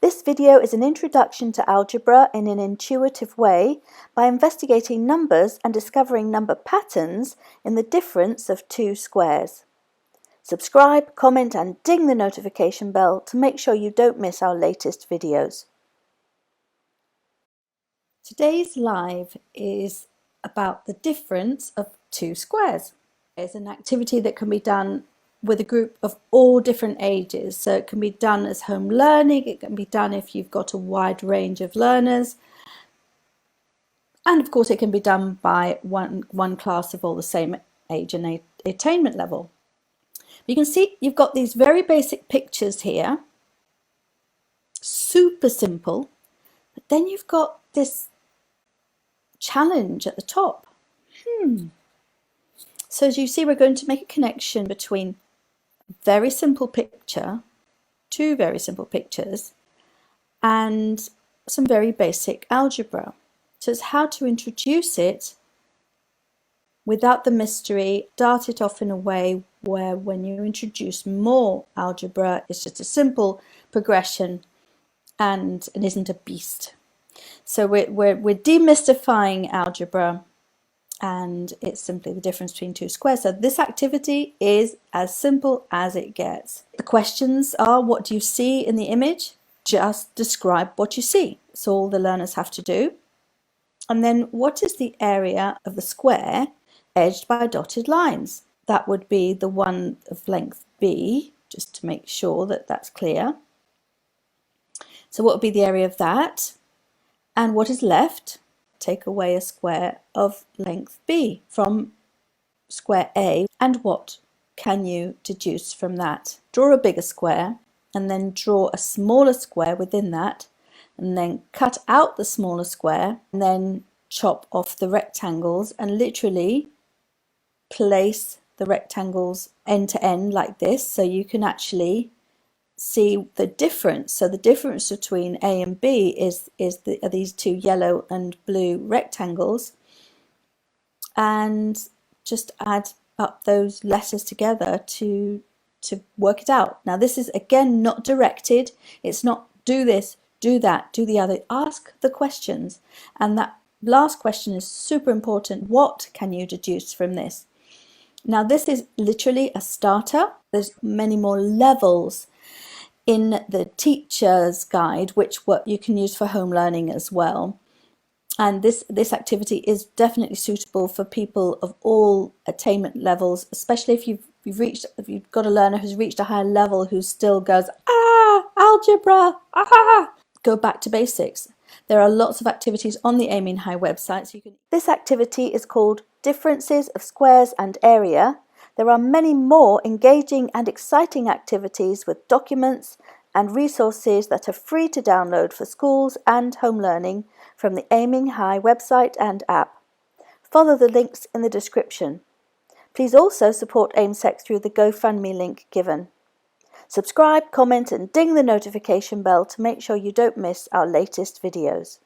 This video is an introduction to algebra in an intuitive way by investigating numbers and discovering number patterns in the difference of two squares. Subscribe, comment and ding the notification bell to make sure you don't miss our latest videos. Today's live is about the difference of two squares. It's an activity that can be done with a group of all different ages. So it can be done as home learning, it can be done if you've got a wide range of learners, and of course it can be done by one class of all the same age and attainment level. You can see you've got these very basic pictures here, super simple, but then you've got this challenge at the top. So as you see, we're going to make a connection between a very simple picture, two very simple pictures, and some very basic algebra. So it's how to introduce it without the mystery, start it off in a way where when you introduce more algebra, it's just a simple progression and it isn't a beast. So we're demystifying algebra, and it's simply the difference between two squares. So this activity is as simple as it gets. The questions are, what do you see in the image? Just describe what you see. That's all the learners have to do. And then what is the area of the square edged by dotted lines? That would be the one of length B, just to make sure that that's clear. So what would be the area of that? And what is left? Take away a square of length B from square A, and what can you deduce from that? Draw a bigger square and then draw a smaller square within that, and then cut out the smaller square and then chop off the rectangles and literally place the rectangles end to end like this, so you can actually see the difference. So the difference between A and B are these two yellow and blue rectangles, and just add up those letters together to work it out. Now this is again not directed, it's not do this, do that, do the other. Ask the questions, and that last question is super important. What can you deduce from this? Now this is literally a starter. There's many more levels in the teacher's guide, which you can use for home learning as well. And this activity is definitely suitable for people of all attainment levels, especially if you've got a learner who's reached a higher level who still goes, algebra, go back to basics. There are lots of activities on the Aiming High website. This activity is called Differences of Squares and Area. There are many more engaging and exciting activities with documents and resources that are free to download for schools and home learning from the Aiming High website and app. Follow the links in the description. Please also support AIMSEC through the GoFundMe link given. Subscribe, comment and ding the notification bell to make sure you don't miss our latest videos.